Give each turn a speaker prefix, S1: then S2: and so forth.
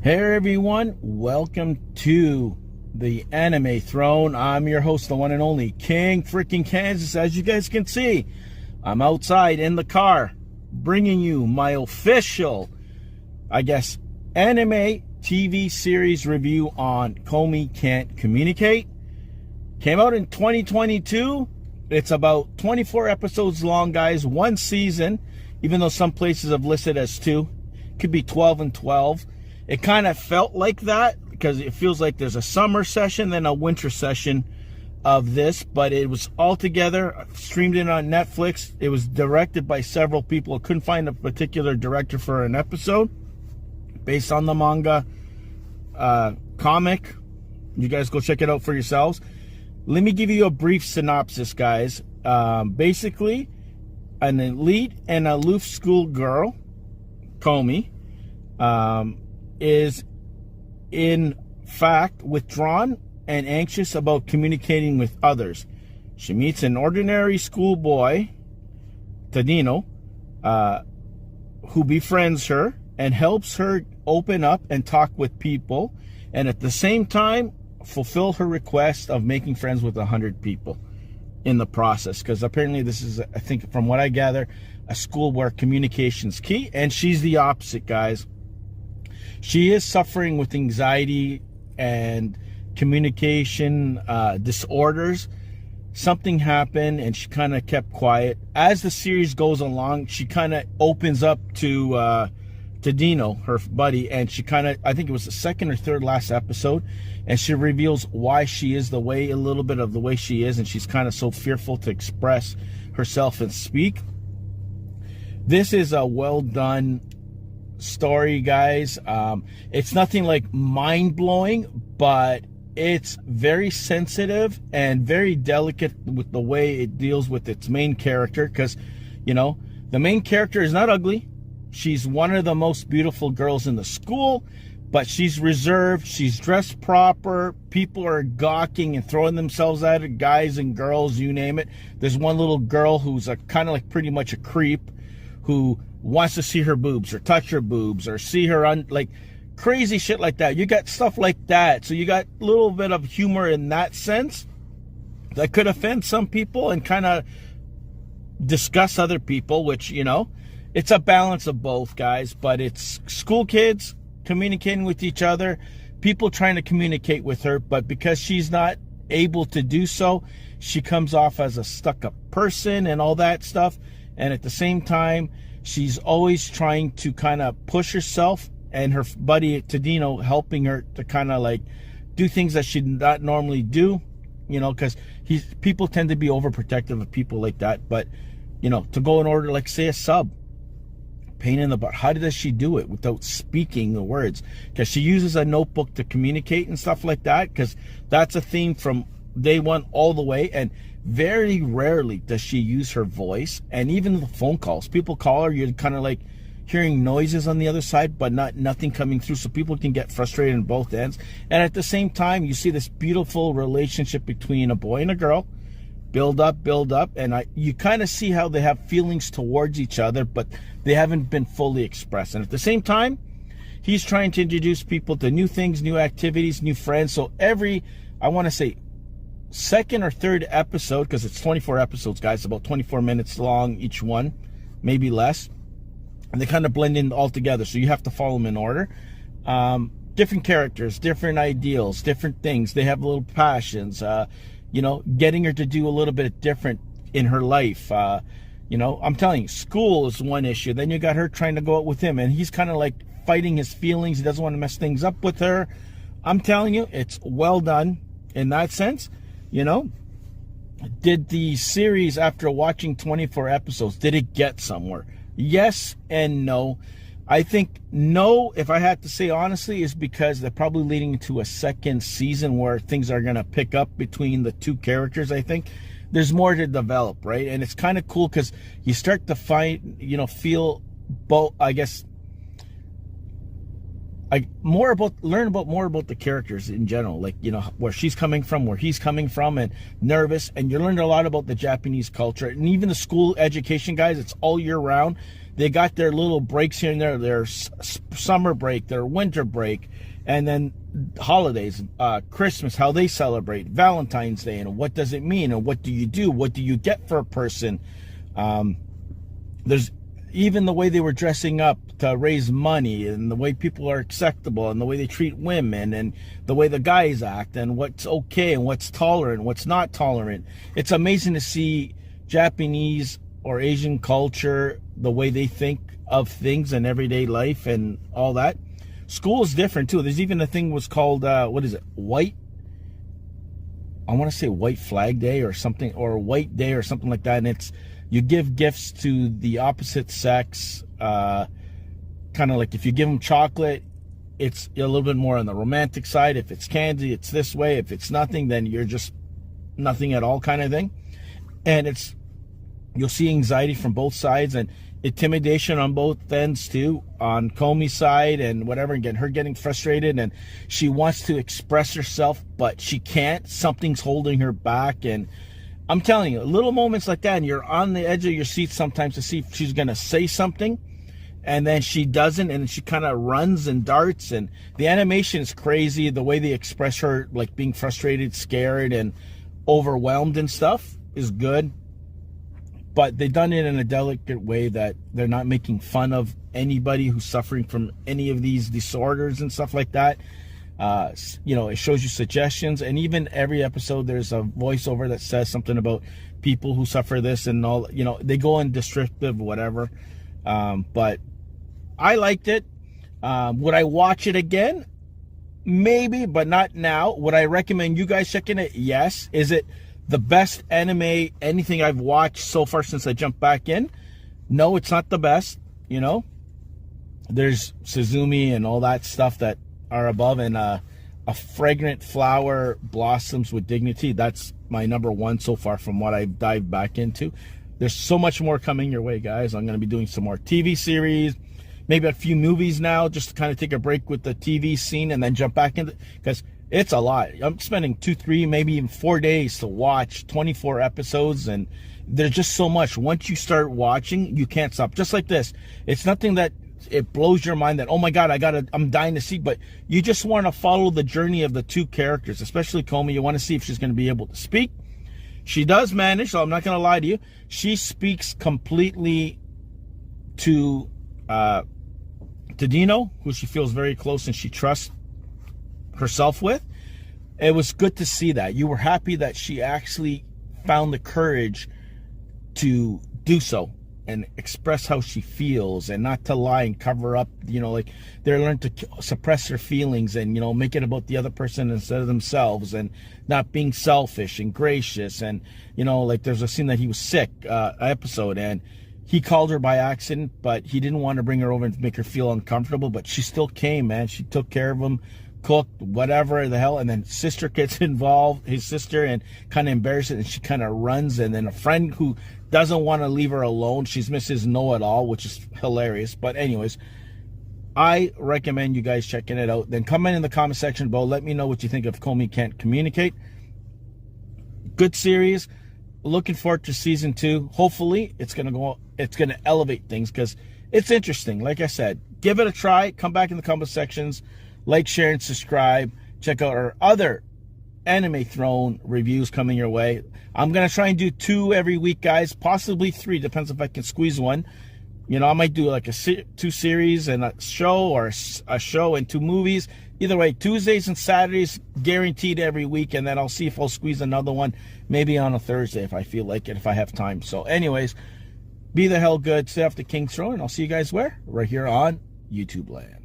S1: Hey everyone, welcome to the Anime Throne. I'm your host, the one and only King freaking Kansas. As you guys can see, I'm outside in the car bringing you my official, anime TV series review on Komi Can't Communicate. Came out in 2022. It's about 24 episodes long, guys. One season, even though some places have listed as two. Could be 12 and 12. It kind of felt like that because it feels like there's a summer session, then a winter session of this, but it was all together, streamed in on Netflix. It was directed by several people. I couldn't find a particular director for an episode based on the manga comic. You guys go check it out for yourselves. Let me give you a brief synopsis, guys. Basically, an elite and aloof schoolgirl, Komi, is in fact withdrawn and anxious about communicating with others. She meets an ordinary schoolboy, Tadano, who befriends her and helps her open up and talk with people, and at the same time fulfill her request of making friends with 100 people in the process, because apparently this is, I think from what I gather, a school where communication's key, and she's the opposite, guys. She is suffering with anxiety and communication disorders. Something happened and she kind of kept quiet. As the series goes along, she kind of opens up to Dino, her buddy, and she kind of, I think it was the second or third last episode, and she reveals why she is a little bit of the way she is, and she's kind of so fearful to express herself and speak. This is a well done story, guys. It's nothing like mind-blowing, but it's very sensitive and very delicate with the way it deals with its main character, because, you know, the main character is not ugly. She's one of the most beautiful girls in the school, but she's reserved. She's dressed proper. People are gawking and throwing themselves at her, guys and girls, you name it. There's one little girl who's a kind of like pretty much a creep who wants to see her boobs or touch her boobs or see her on, like, crazy shit like that. You got stuff like that. So you got a little bit of humor in that sense that could offend some people and kind of disgust other people, which, you know, it's a balance of both, guys. But it's school kids communicating with each other, people trying to communicate with her, but because she's not able to do so, she comes off as a stuck-up person and all that stuff. And at the same time, she's always trying to kind of push herself, and her buddy Tadano helping her to kind of like do things that she'd not normally do, you know, because people tend to be overprotective of people like that. But, you know, to go in order, like say a sub, pain in the butt. How does she do it without speaking the words? Because she uses a notebook to communicate and stuff like that, because that's a theme from day one all the way. And very rarely does she use her voice, and even the phone calls. People call her, you're kind of like hearing noises on the other side, but nothing coming through, so people can get frustrated on both ends. And at the same time, you see this beautiful relationship between a boy and a girl build up, and you kind of see how they have feelings towards each other, but they haven't been fully expressed. And at the same time, he's trying to introduce people to new things, new activities, new friends. So every, I want to say, second or third episode, because it's 24 episodes, guys, about 24 minutes long each one, maybe less, and they kind of blend in all together, so you have to follow them in order. Different characters, different ideals, different things. They have little passions, you know, getting her to do a little bit different in her life. You know, I'm telling you, school is one issue. Then you got her trying to go out with him, and he's kind of like fighting his feelings. He doesn't want to mess things up with her. I'm telling you, it's well done in that sense. You know, did the series, after watching 24 episodes, did it get somewhere? Yes and no. I think no, if I had to say honestly, is because they're probably leading into a second season where things are going to pick up between the two characters. I think there's more to develop, right? And it's kind of cool because you start to find, you know, feel both, I guess, learn about more about the characters in general, like, you know, where she's coming from, where he's coming from, and nervous. And you learned a lot about the Japanese culture, and even the school education, guys. It's all year round. They got their little breaks here and there, their summer break, their winter break, and then holidays, Christmas, how they celebrate, Valentine's Day, and what does it mean, and what do you do, what do you get for a person. There's even the way they were dressing up to raise money, and the way people are acceptable, and the way they treat women, and the way the guys act, and what's okay and what's tolerant, what's not tolerant. It's amazing to see Japanese or Asian culture, the way they think of things in everyday life and all that. School is different too. There's even a thing was called what is it? I want to say White Flag Day or something, or White Day or something like that. And it's, you give gifts to the opposite sex. Kind of like if you give them chocolate, it's a little bit more on the romantic side. If it's candy, it's this way. If it's nothing, then you're just nothing at all, kind of thing. And it's, you'll see anxiety from both sides and intimidation on both ends too, on Komi's side and whatever, and her getting frustrated, and she wants to express herself but she can't. Something's holding her back. And I'm telling you, little moments like that, and you're on the edge of your seat sometimes to see if she's gonna say something, and then she doesn't, and she kind of runs and darts. And the animation is crazy. The way they express her, like being frustrated, scared, and overwhelmed and stuff, is good. But they've done it in a delicate way that they're not making fun of anybody who's suffering from any of these disorders and stuff like that. You know, it shows you suggestions, and even every episode there's a voiceover that says something about people who suffer this and all. You know, they go in descriptive, whatever. But I liked it. Would I watch it again? Maybe, but not now. Would I recommend you guys checking it? Yes. Is it the best anime, anything I've watched so far since I jumped back in? No, it's not the best. You know, there's Suzumi and all that stuff that are above, and a fragrant flower blossoms with dignity. That's my number one so far from what I've dived back into. There's so much more coming your way, guys. I'm going to be doing some more TV series, maybe a few movies now, just to kind of take a break with the TV scene and then jump back into, because it's a lot. I'm spending 2, 3, maybe even 4 days to watch 24 episodes, and there's just so much. Once you start watching, you can't stop. Just like this. It's nothing that it blows your mind that, oh my God, I'm dying to see, but you just want to follow the journey of the two characters, especially Komi. You want to see if she's going to be able to speak. She does manage, so I'm not going to lie to you. She speaks completely to Tadano, who she feels very close and she trusts herself with. It was good to see that. You were happy that she actually found the courage to do so and express how she feels, and not to lie and cover up, you know, like they learn to suppress their feelings and, you know, make it about the other person instead of themselves, and not being selfish and gracious. And, you know, like there's a scene that he was sick, episode, and he called her by accident, but he didn't want to bring her over and make her feel uncomfortable, but she still came, man. She took care of him, cooked, whatever the hell, and then sister gets involved, his sister, and kind of embarrasses it, and she kind of runs. And then a friend who doesn't want to leave her alone, she's Mrs. Know-It-All, which is hilarious. But anyways, I recommend you guys checking it out. Then comment in the comment section below, let me know what you think of Komi Can't Communicate. Good series. Looking forward to season 2. Hopefully it's gonna elevate things, because it's interesting. Like I said, give it a try. Come back in the comment sections. Like, share, and subscribe. Check out our other Anime Throne reviews coming your way. I'm going to try and do 2 every week, guys. Possibly 3. Depends if I can squeeze one. You know, I might do like 2 series and a show, or a show and 2 movies. Either way, Tuesdays and Saturdays guaranteed every week. And then I'll see if I'll squeeze another one. Maybe on a Thursday if I feel like it, if I have time. So anyways, be the hell good. Stay off the King's Throne. And I'll see you guys where? Right here on YouTube land.